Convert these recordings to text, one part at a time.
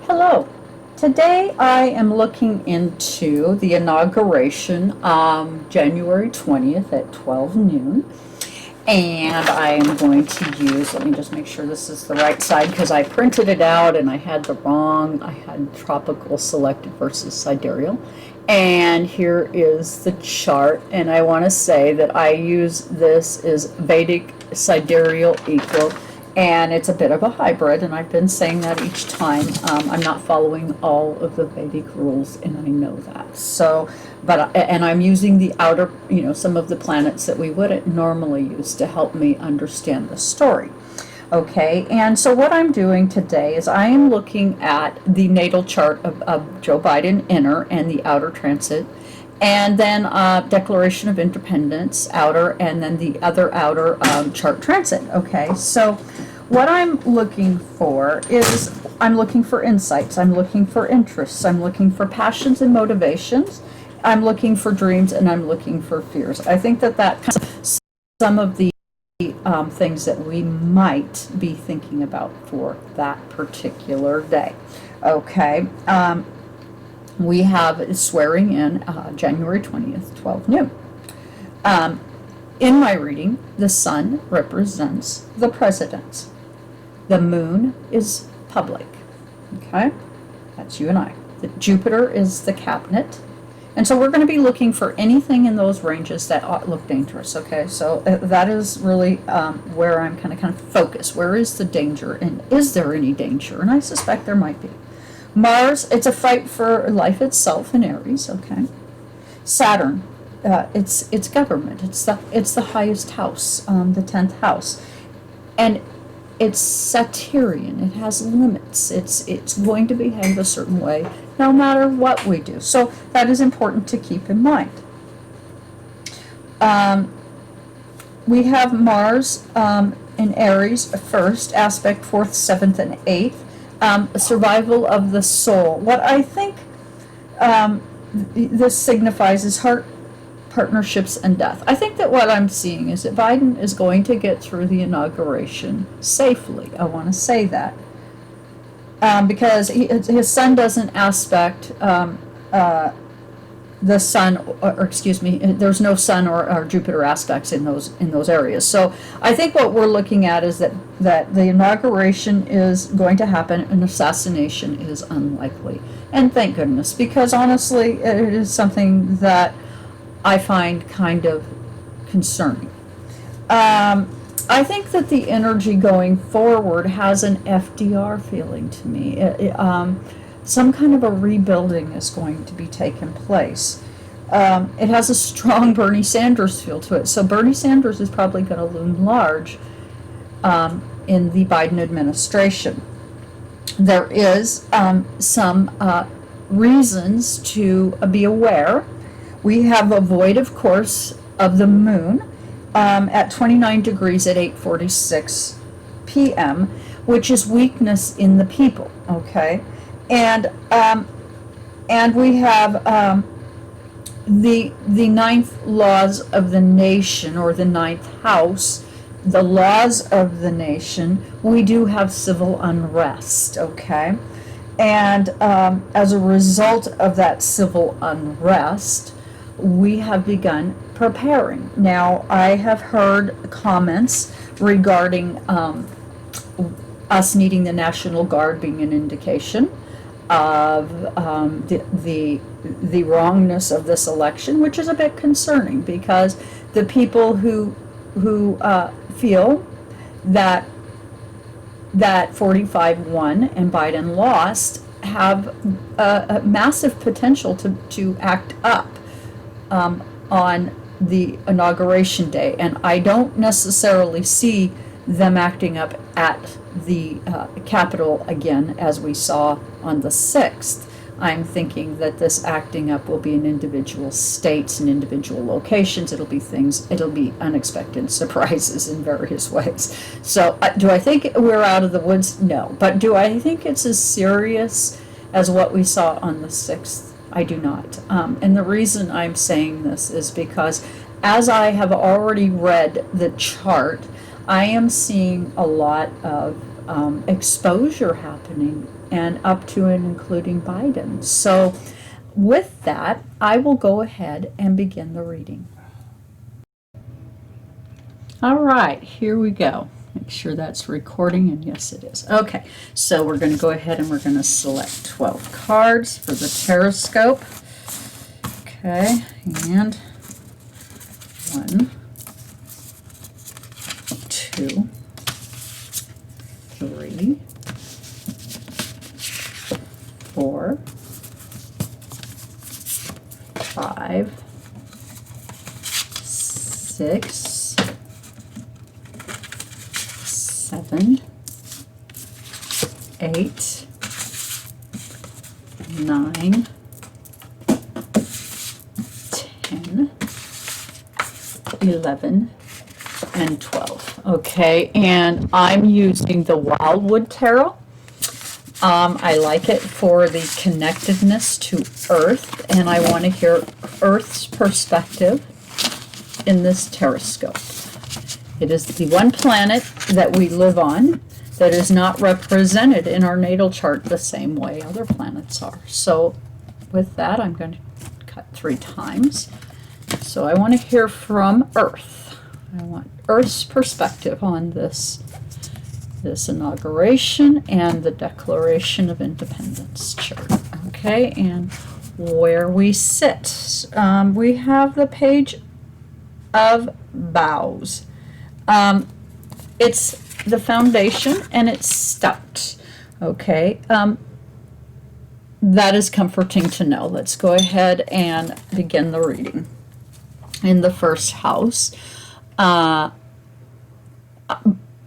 Hello. Today I am looking into the inauguration, January 20th at 12 noon. And I am going to use, let me just make sure this is the right side because I printed it out and I had I had tropical selected versus sidereal. And here is the chart. And I want to say that I use this as Vedic sidereal equal, and it's a bit of a hybrid, and I've been saying that each time. I'm not following all of the Vedic rules, and I know that. So, and I'm using the outer, some of the planets that we wouldn't normally use to help me understand the story. Okay, and so what I'm doing today is I am looking at the natal chart of Joe Biden, inner, and the outer transit, and then Declaration of Independence, outer, and then the other outer chart transit. Okay, so what I'm looking for is I'm looking for insights, I'm looking for interests, I'm looking for passions and motivations, I'm looking for dreams, and I'm looking for fears. I think that kind of some of the things that we might be thinking about for that particular day. Okay. We have swearing in January 20th, 12 noon. In my reading, the sun represents the president. The moon is public. Okay? That's you and I. Jupiter is the cabinet. And so we're going to be looking for anything in those ranges that look dangerous. Okay? So that is really where I'm kind of focused. Where is the danger? And is there any danger? And I suspect there might be. Mars, it's a fight for life itself in Aries, okay. Saturn, it's government. It's the highest house, the 10th house, and it's Saturnian. It has limits. It's going to behave a certain way no matter what we do. So that is important to keep in mind. We have Mars in Aries first, aspect 4th, 7th, and 8th. Survival of the soul. What I think this signifies is heart, partnerships, and death. I think that what I'm seeing is that Biden is going to get through the inauguration safely. I want to say that because his sun doesn't aspect the sun, or excuse me, there's no sun or Jupiter aspects in those areas. So I think what we're looking at is that the inauguration is going to happen, and assassination is unlikely. And thank goodness, because honestly, it is something that I find kind of concerning. I think that the energy going forward has an FDR feeling to me. Some kind of a rebuilding is going to be taking place. It has a strong Bernie Sanders feel to it. So Bernie Sanders is probably going to loom large in the Biden administration. There is some reasons to be aware. We have a void, of course, of the moon at 29 degrees at 8:46 p.m., which is weakness in the people, okay? And we have the ninth laws of the nation, or the ninth house, the laws of the nation. We do have civil unrest, okay? And as a result of that civil unrest, we have begun preparing. Now, I have heard comments regarding us needing the National Guard being an indication of the wrongness of this election, which is a bit concerning, because the people who feel that 45 won and Biden lost have a massive potential to act up on the inauguration day, and I don't necessarily see them acting up at the Capitol again, as we saw on the 6th. I'm thinking that this acting up will be in individual states and individual locations. It'll be unexpected surprises in various ways. So do I think we're out of the woods? No. But do I think it's as serious as what we saw on the 6th? I do not. And the reason I'm saying this is because as I have already read the chart, I am seeing a lot of exposure happening, and up to and including Biden. So with that, I will go ahead and begin the reading. All right, here we go. Make sure that's recording, and yes, it is. Okay, so we're going to go ahead and we're going to select 12 cards for the Terrascope. Okay, and 1, 2, 3, 4, 5, 6, 7, 8, 9, 10, 11, and 12. Okay, and I'm using the Wildwood Tarot. I like it for the connectedness to Earth, and I want to hear Earth's perspective in this Terrascope. It is the one planet that we live on that is not represented in our natal chart the same way other planets are. So with that, I'm going to cut 3 times. So I want to hear from Earth. I want Earth's perspective on this inauguration and the Declaration of Independence chart. Okay, and where we sit. We have the Page of Boughs. It's the foundation, and it's stout. Okay, that is comforting to know. Let's go ahead and begin the reading. In the first house,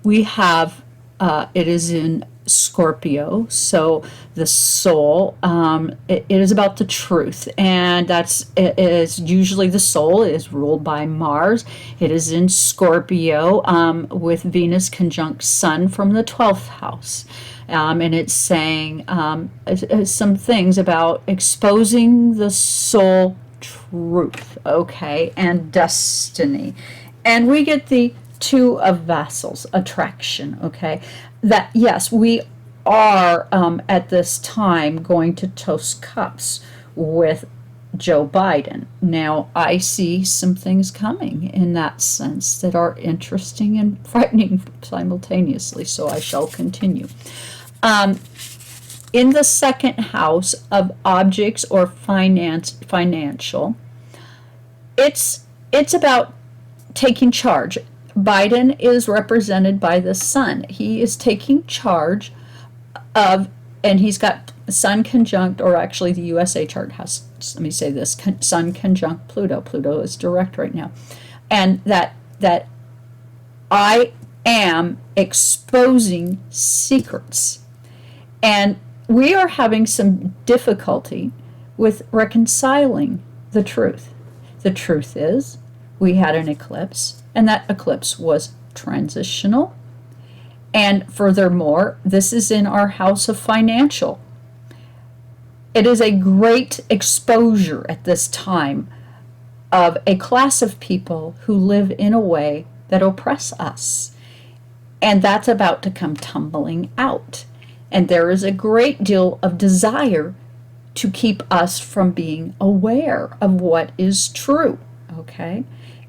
we have it is in Scorpio, so the soul, it is about the truth, and it is usually the soul is ruled by Mars. It is in Scorpio, with Venus conjunct Sun from the 12th house, and it's saying some things about exposing the soul truth, okay, and destiny. And we get the 2 of Vassals, attraction, okay, that yes, we are at this time going to toast cups with Joe Biden. Now, I see some things coming in that sense that are interesting and frightening simultaneously, so I shall continue. In the second house of objects or financial, it's about taking charge. Biden is represented by the Sun. He is taking charge of, and he's got Sun conjunct, or actually the USA chart has, let me say this, Sun conjunct Pluto. Pluto is direct right now. And that I am exposing secrets. And we are having some difficulty with reconciling the truth. The truth is, we had an eclipse, and that eclipse was transitional. And furthermore, this is in our house of financial. It is a great exposure at this time of a class of people who live in a way that oppress us. And that's about to come tumbling out. And there is a great deal of desire to keep us from being aware of what is true, okay?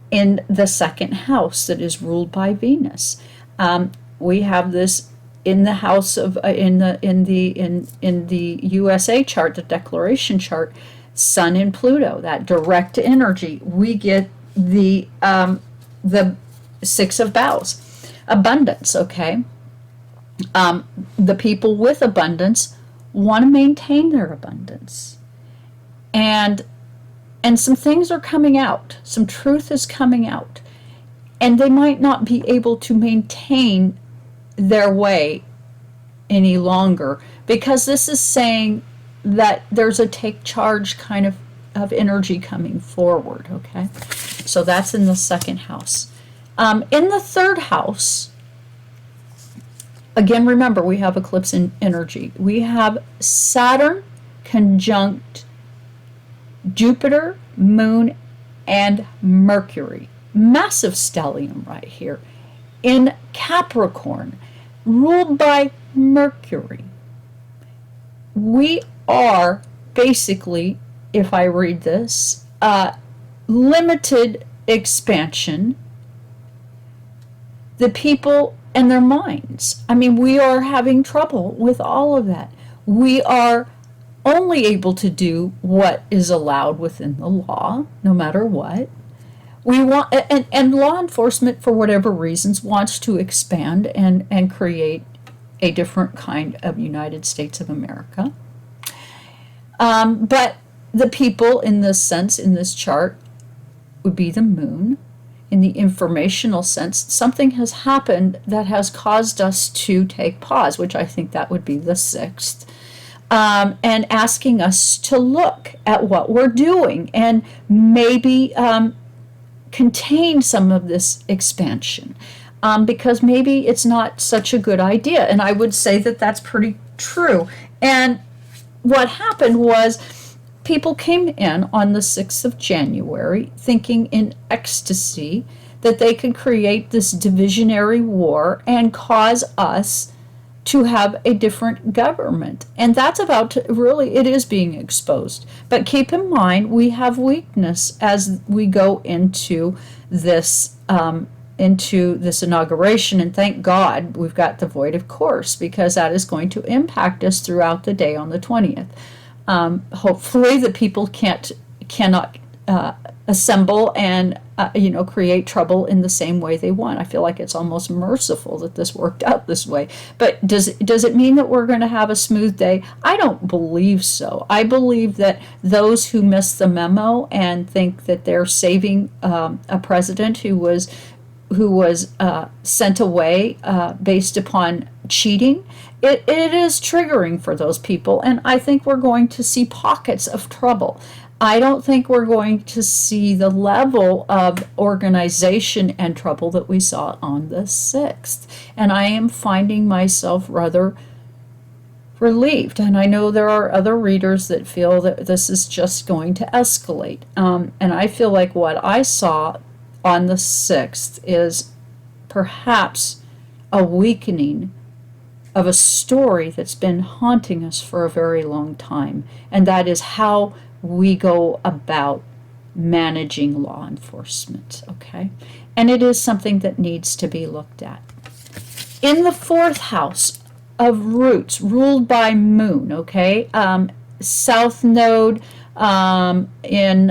In the second house that is ruled by Venus, we have this in the house of in the USA chart, the declaration chart, Sun and Pluto, that direct energy. We get the 6 of Boughs, abundance. Okay, the people with abundance want to maintain their abundance, and some things are coming out. Some truth is coming out. And they might not be able to maintain their way any longer, because this is saying that there's a take charge kind of energy coming forward, okay? So that's in the second house. In the third house, again, remember, we have eclipse in energy. We have Saturn conjunct Jupiter, Moon, and Mercury. Massive stellium right here in Capricorn. ruled by Mercury. We are basically, if I read this, limited expansion, the people and their minds. I mean, we are having trouble with all of that. We are only able to do what is allowed within the law, no matter what. We want, and law enforcement, for whatever reasons, wants to expand and create a different kind of United States of America. But the people in this sense, in this chart, would be the moon. In the informational sense, something has happened that has caused us to take pause, which I think that would be the 6th, and asking us to look at what we're doing and maybe contain some of this expansion, because maybe it's not such a good idea. And I would say that that's pretty true. And what happened was people came in on the 6th of January thinking in ecstasy that they could create this divisionary war and cause us to have a different government. And that's about to, really, it is being exposed. But keep in mind, we have weakness as we go into this inauguration, and thank God we've got the void of course, because that is going to impact us throughout the day on the 20th. Hopefully the people cannot assemble and create trouble in the same way they want. I feel like it's almost merciful that this worked out this way. But does it mean that we're going to have a smooth day? I don't believe so. I believe that those who miss the memo and think that they're saving a president who was sent away based upon cheating, it is triggering for those people, and I think we're going to see pockets of trouble. I don't think we're going to see the level of organization and trouble that we saw on the 6th, and I am finding myself rather relieved. And I know there are other readers that feel that this is just going to escalate, and I feel like what I saw on the 6th is perhaps a weakening of a story that's been haunting us for a very long time, and that is how we go about managing law enforcement, okay? And it is something that needs to be looked at. In the 4th house of roots, ruled by moon, okay? South node in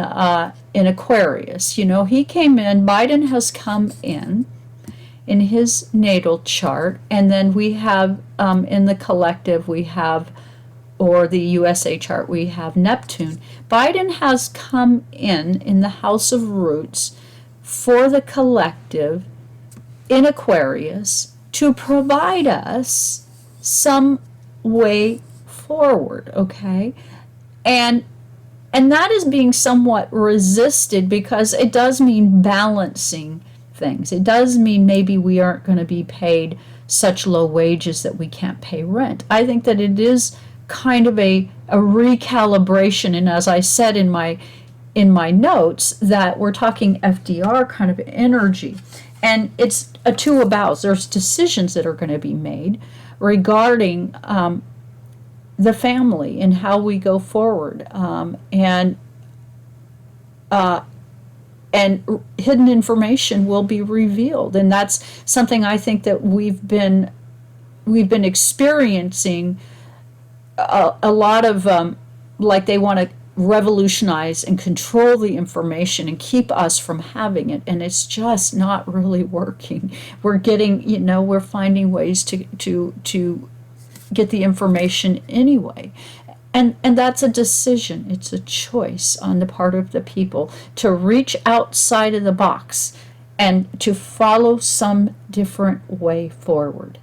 Aquarius. He came in, Biden has come in his natal chart, and then we have in the collective or the USA chart, we have Neptune. Biden has come in the house of roots for the collective in Aquarius to provide us some way forward, okay? And that is being somewhat resisted because it does mean balancing things. It does mean maybe we aren't going to be paid such low wages that we can't pay rent. I think that it is kind of a recalibration, and as I said in my notes, that we're talking FDR kind of energy, and it's a two of bows. There's decisions that are going to be made regarding the family and how we go forward, and hidden information will be revealed, and that's something I think that we've been experiencing a lot of like they want to revolutionize and control the information and keep us from having it, and it's just not really working. We're getting, we're finding ways to get the information anyway. And that's a decision. It's a choice on the part of the people to reach outside of the box and to follow some different way forward.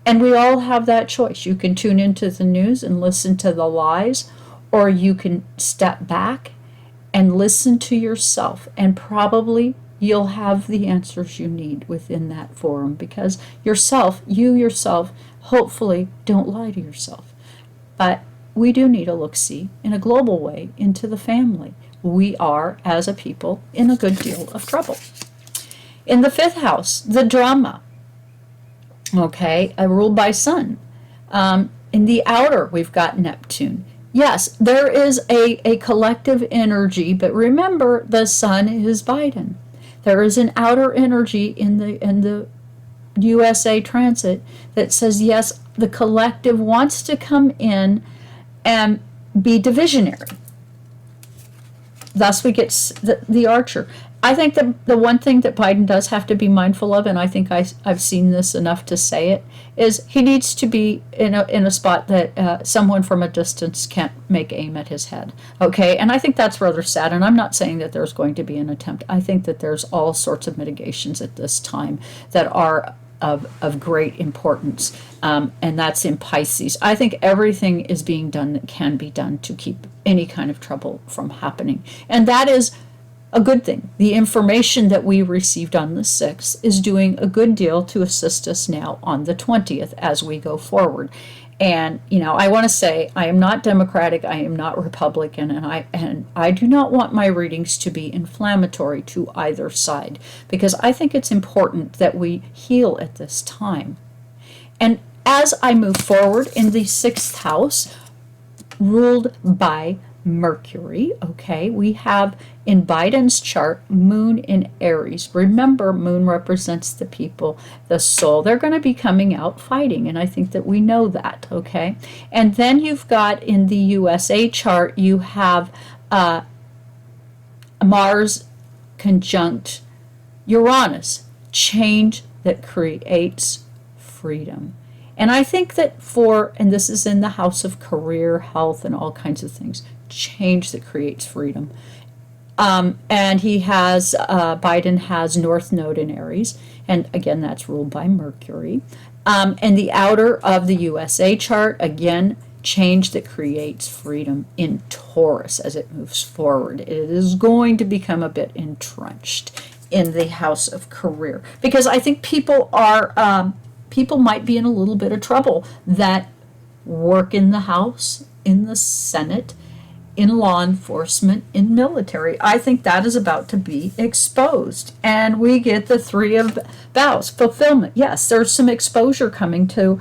And we all have that choice. You can tune into the news and listen to the lies, or you can step back and listen to yourself, and probably you'll have the answers you need within that forum, because you yourself, hopefully don't lie to yourself. But we do need a look-see in a global way into the family. We are, as a people, in a good deal of trouble. In the 5th house, the drama. okay, ruled by Sun. In the outer, we've got Neptune. Yes, there is a collective energy, but remember, the Sun is Biden. There is an outer energy in the USA transit that says, yes, the collective wants to come in and be divisionary. Thus, we get the Archer. I think the one thing that Biden does have to be mindful of, and I think I've seen this enough to say it, is he needs to be in a spot that someone from a distance can't make aim at his head. Okay, and I think that's rather sad. And I'm not saying that there's going to be an attempt. I think that there's all sorts of mitigations at this time that are of great importance, and that's in Pisces. I think everything is being done that can be done to keep any kind of trouble from happening, and that is a good thing. The information that we received on the 6th is doing a good deal to assist us now on the 20th as we go forward. And, I want to say I am not Democratic, I am not Republican, and I do not want my readings to be inflammatory to either side, because I think it's important that we heal at this time. And as I move forward in the 6th house, ruled by Mercury, okay, we have in Biden's chart Moon in Aries. Remember, Moon represents the people, the soul. They're going to be coming out fighting, and I think that we know that, okay. And then you've got in the USA chart, you have Mars conjunct Uranus, change that creates freedom. And I think that and this is in the house of career, health, and all kinds of things, change that creates freedom. And Biden has North Node in Aries, and again, that's ruled by Mercury. And the outer of the USA chart, again, change that creates freedom in Taurus as it moves forward. It is going to become a bit entrenched in the house of career, because I think people might be in a little bit of trouble that work in the House, in the Senate, in law enforcement, in military. I think that is about to be exposed. And we get the 3 of vows, fulfillment. Yes, there's some exposure coming to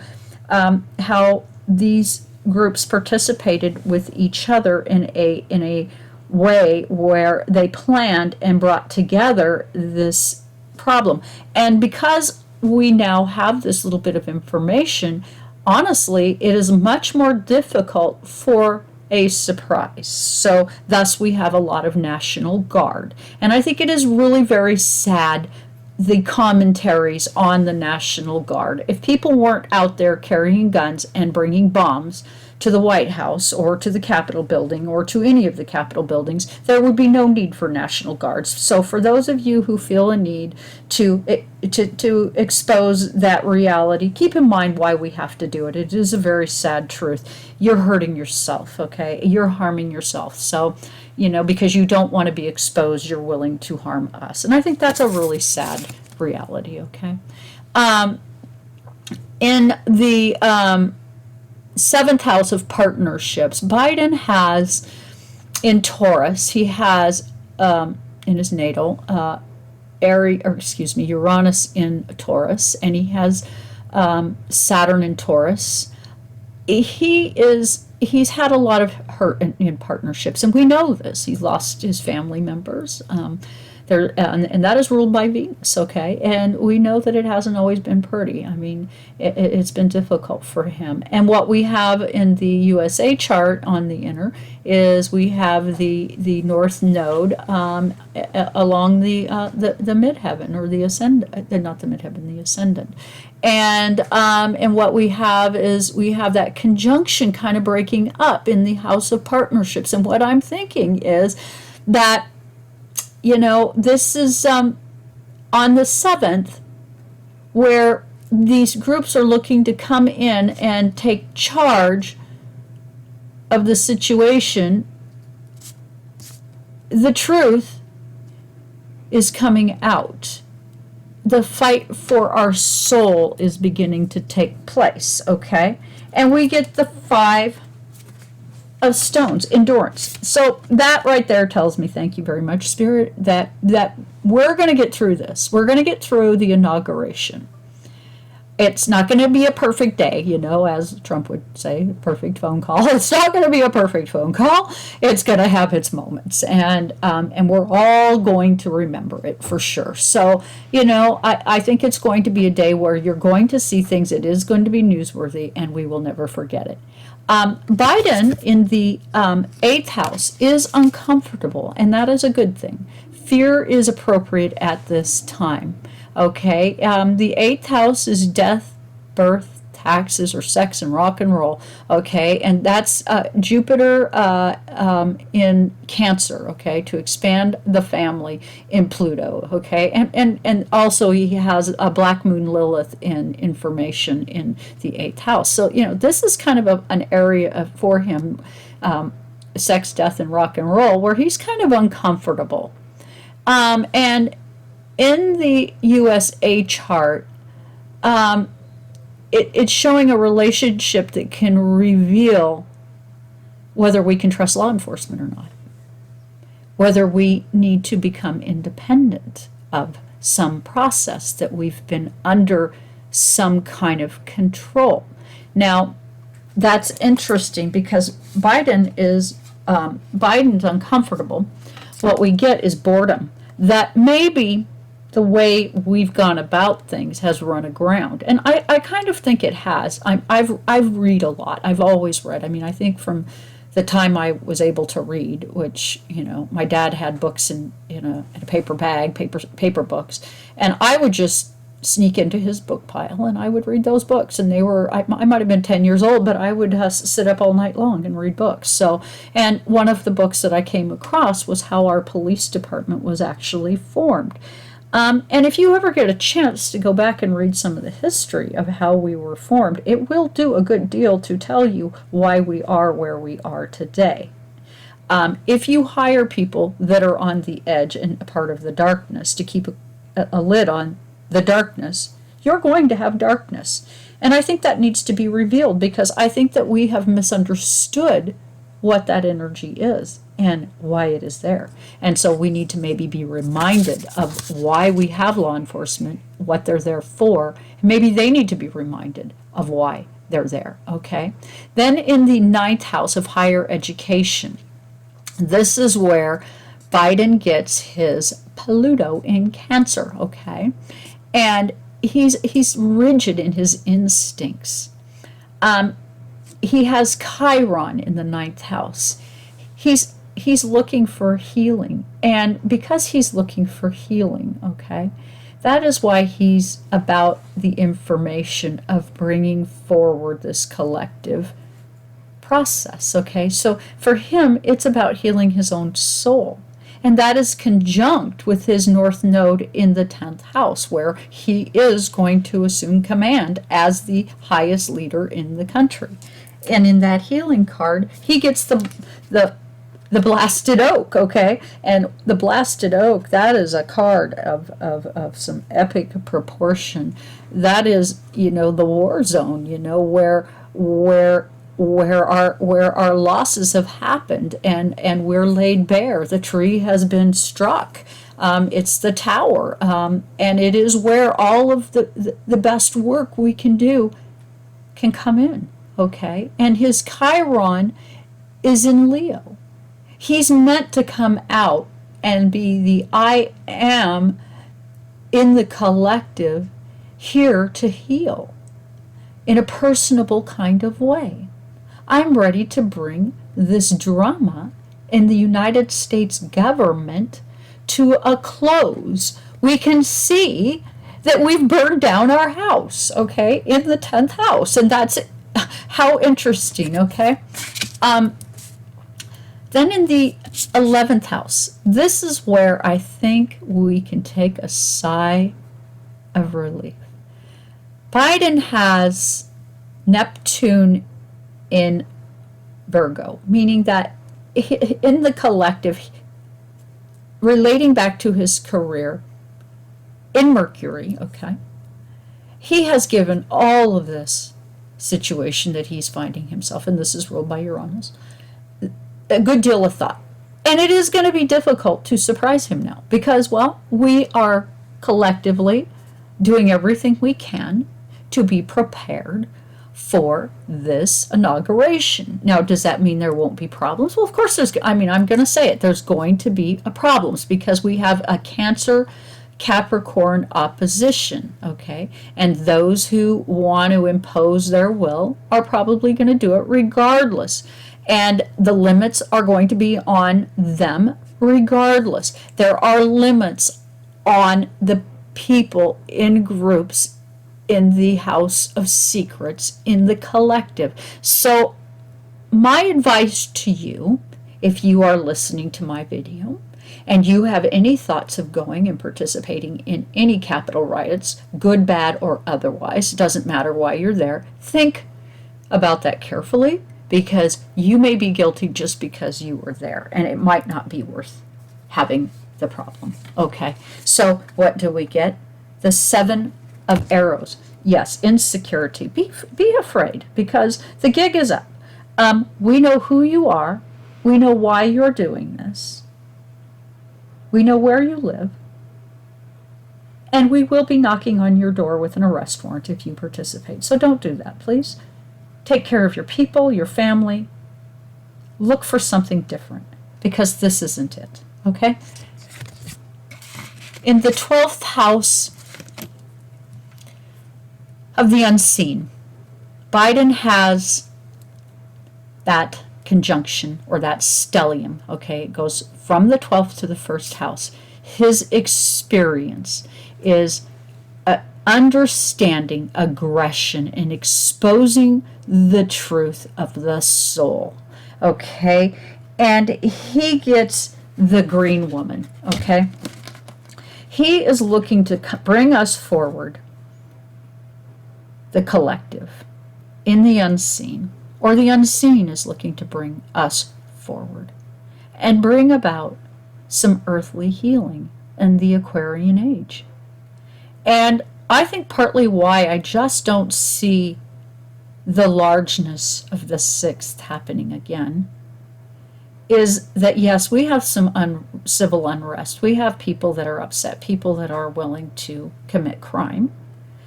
how these groups participated with each other in a way where they planned and brought together this problem. And because we now have this little bit of information, honestly, it is much more difficult for a surprise. So thus we have a lot of National Guard. And I think it is really very sad, the commentaries on the National Guard. If people weren't out there carrying guns and bringing bombs to the White House or to the Capitol building or to any of the Capitol buildings, there would be no need for National Guards. So for those of you who feel a need to expose that reality, keep in mind why we have to do it. It is a very sad truth. You're hurting yourself, okay? You're harming yourself. So, because you don't want to be exposed, you're willing to harm us. And I think that's a really sad reality, okay? In the 7th house of partnerships, Biden has in Taurus, he has in his natal Uranus in Taurus, and he has Saturn in Taurus. He's had a lot of hurt in partnerships, and we know this. He's lost his family members. And that is ruled by Venus, okay? And we know that it hasn't always been pretty. I mean, it's been difficult for him. And what we have in the USA chart on the inner is we have the North Node along the midheaven, or the ascendant, not the midheaven, the ascendant. And what we have is we have that conjunction kind of breaking up in the house of partnerships. And what I'm thinking is that, this is on the 7th, where these groups are looking to come in and take charge of the situation. The truth is coming out. The fight for our soul is beginning to take place, okay? And we get the 5 of stones, endurance. So that right there tells me, thank you very much, Spirit, that we're going to get through this. We're going to get through the inauguration. It's not going to be a perfect day, as Trump would say, perfect phone call. It's not going to be a perfect phone call. It's going to have its moments, and we're all going to remember it for sure. So, I think it's going to be a day where you're going to see things. It is going to be newsworthy, and we will never forget it. Biden in the 8th house is uncomfortable, and that is a good thing. Fear is appropriate at this time. Okay, the 8th house is death, birth, taxes, or sex and rock and roll. Okay, and that's Jupiter in Cancer. Okay, to expand the family in Pluto. Okay, and also he has a black moon Lilith in information in the 8th house. So this is kind of an area for him, sex, death, and rock and roll, where he's kind of uncomfortable. And in the USA chart, it's showing a relationship that can reveal whether we can trust law enforcement or not, whether we need to become independent of some process that we've been under some kind of control. Now, that's interesting because Biden's uncomfortable. What we get is boredom. That maybe the way we've gone about things has run aground. And I kind of think it has. I've read a lot. I've always read. I mean, I think from the time I was able to read, which, my dad had books in a paper bag, paper books, and I would just sneak into his book pile and I would read those books. And they were, I might have been 10 years old, but I would sit up all night long and read books. So, and one of the books that I came across was how our police department was actually formed. And if you ever get a chance to go back and read some of the history of how we were formed, it will do a good deal to tell you why we are where we are today. If you hire people that are on the edge and a part of the darkness to keep a lid on the darkness, you're going to have darkness. And I think that needs to be revealed because I think that we have misunderstood what that energy is and why it is there. And so we need to maybe be reminded of why we have law enforcement, what they're there for. Maybe they need to be reminded of why they're there, okay? Then in the 9th house of higher education, this is where Biden gets his Pluto in Cancer, okay? And he's rigid in his instincts. He has Chiron in the 9th house. He's looking for healing. And because he's looking for healing, okay, that is why he's about the information of bringing forward this collective process, okay? So for him, it's about healing his own soul. And that is conjunct with his North Node in the 10th house, where he is going to assume command as the highest leader in the country. And in that healing card, he gets the blasted oak, okay? And the blasted oak, that is a card of some epic proportion. That is, the war zone, where our losses have happened and we're laid bare. The tree has been struck. It's the tower, and it is where all of the best work we can do can come in, okay? And his Chiron is in Leo. He's meant to come out and be the I am in the collective, here to heal in a personable kind of way. I'm ready to bring this drama in the United States government to a close. We can see that we've burned down our house, okay, in the 10th house. And that's how interesting, okay? Then in the 11th house, this is where I think we can take a sigh of relief. Biden has Neptune in Virgo, meaning that in the collective, relating back to his career in Mercury, okay, he has given all of this situation that he's finding himself, and this is ruled by Uranus, a good deal of thought. And it is going to be difficult to surprise him now because, well, we are collectively doing everything we can to be prepared for this inauguration. Now, does that mean there won't be problems? Well, of course I'm going to say it. There's going to be problems because we have a Cancer Capricorn opposition, okay? And those who want to impose their will are probably going to do it regardless. And the limits are going to be on them regardless. There are limits on the people in groups in the House of Secrets, in the collective. So my advice to you, if you are listening to my video, and you have any thoughts of going and participating in any Capitol riots, good, bad, or otherwise, it doesn't matter why you're there, think about that carefully, because you may be guilty just because you were there, and it might not be worth having the problem. Okay, so what do we get? The Seven of Arrows. Yes, insecurity. Be afraid, because the gig is up. We know who you are. We know why you're doing this. We know where you live. And we will be knocking on your door with an arrest warrant if you participate. So don't do that, please. Take care of your people, your family. Look for something different, because this isn't it. Okay? In the 12th house of the unseen, Biden has that conjunction, or that stellium, okay? It goes from the 12th to the 1st house. His experience is understanding aggression and exposing the truth of the soul, okay? And he gets the green woman, okay? He is looking to bring us forward, the collective, in the unseen, or the unseen is looking to bring us forward and bring about some earthly healing in the Aquarian age. And I think partly why I just don't see the largeness of the 6th happening again is that, yes, we have some civil unrest. We have people that are upset, people that are willing to commit crime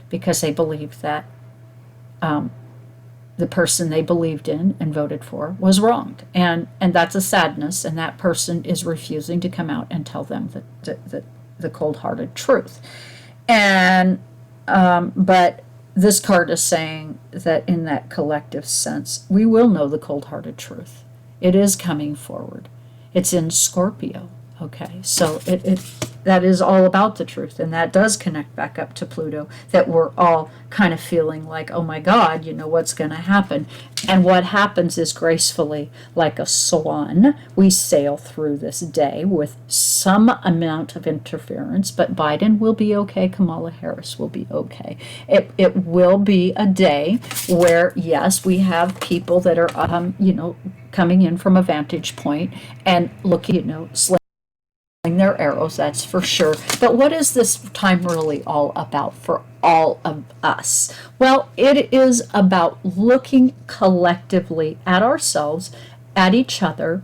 because they believe that the person they believed in and voted for was wronged. And that's a sadness, and that person is refusing to come out and tell them the cold-hearted truth. And but this card is saying that in that collective sense, we will know the cold-hearted truth. It is coming forward. It's in Scorpio, okay? So that is all about the truth, and that does connect back up to Pluto, that we're all kind of feeling like, oh my God, you know, what's going to happen? And what happens is, gracefully, like a swan, we sail through this day with some amount of interference, but Biden will be okay, Kamala Harris will be okay. It will be a day where, yes, we have people that are, coming in from a vantage point and looking, their arrows, that's for sure. But what is this time really all about for all of us? Well, it is about looking collectively at ourselves, at each other,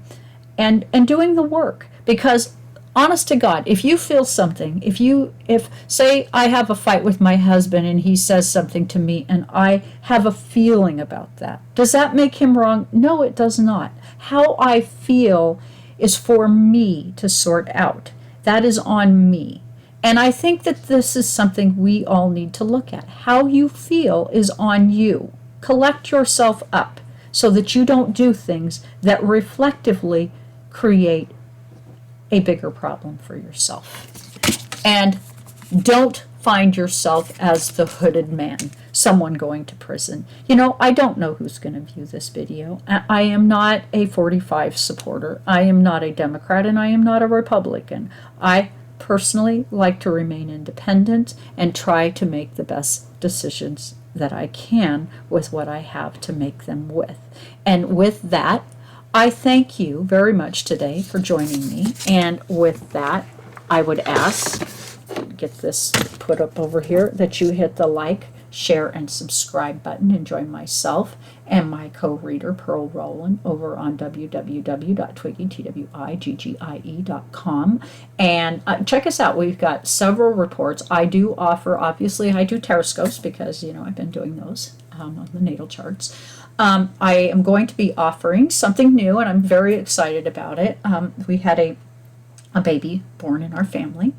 and doing the work. Because honest to God, if you feel something, if say I have a fight with my husband and he says something to me and I have a feeling about that, does that make him wrong? No, it does not. How I feel is for me to sort out. That is on me. And I think that this is something we all need to look at. How you feel is on you. Collect yourself up so that you don't do things that reflectively create a bigger problem for yourself. And don't find yourself as the hooded man, someone going to prison. I don't know who's going to view this video. I am not a 45 supporter. I am not a Democrat, and I am not a Republican. I personally like to remain independent and try to make the best decisions that I can with what I have to make them with. And with that, I thank you very much today for joining me. And with that, I would ask, get this put up over here, that you hit the like, share, and subscribe button, and join myself and my co-reader Pearl Rowland over on www.twiggie.com, and check us out. We've got several reports. I do taroscopes because I've been doing those on the natal charts. I am going to be offering something new, and I'm very excited about it. We had a baby born in our family,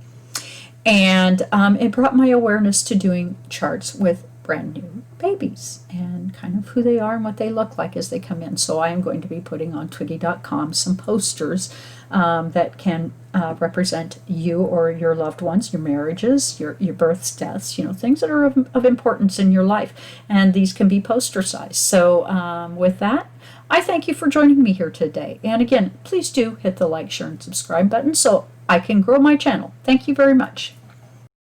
and it brought my awareness to doing charts with brand new babies and kind of who they are and what they look like as they come in. So I am going to be putting on Twiggie.com some posters that can represent you or your loved ones, your marriages, your births, deaths, things that are of importance in your life. And these can be poster size. So with that, I thank you for joining me here today. And again, please do hit the like, share, and subscribe button so I can grow my channel. Thank you very much.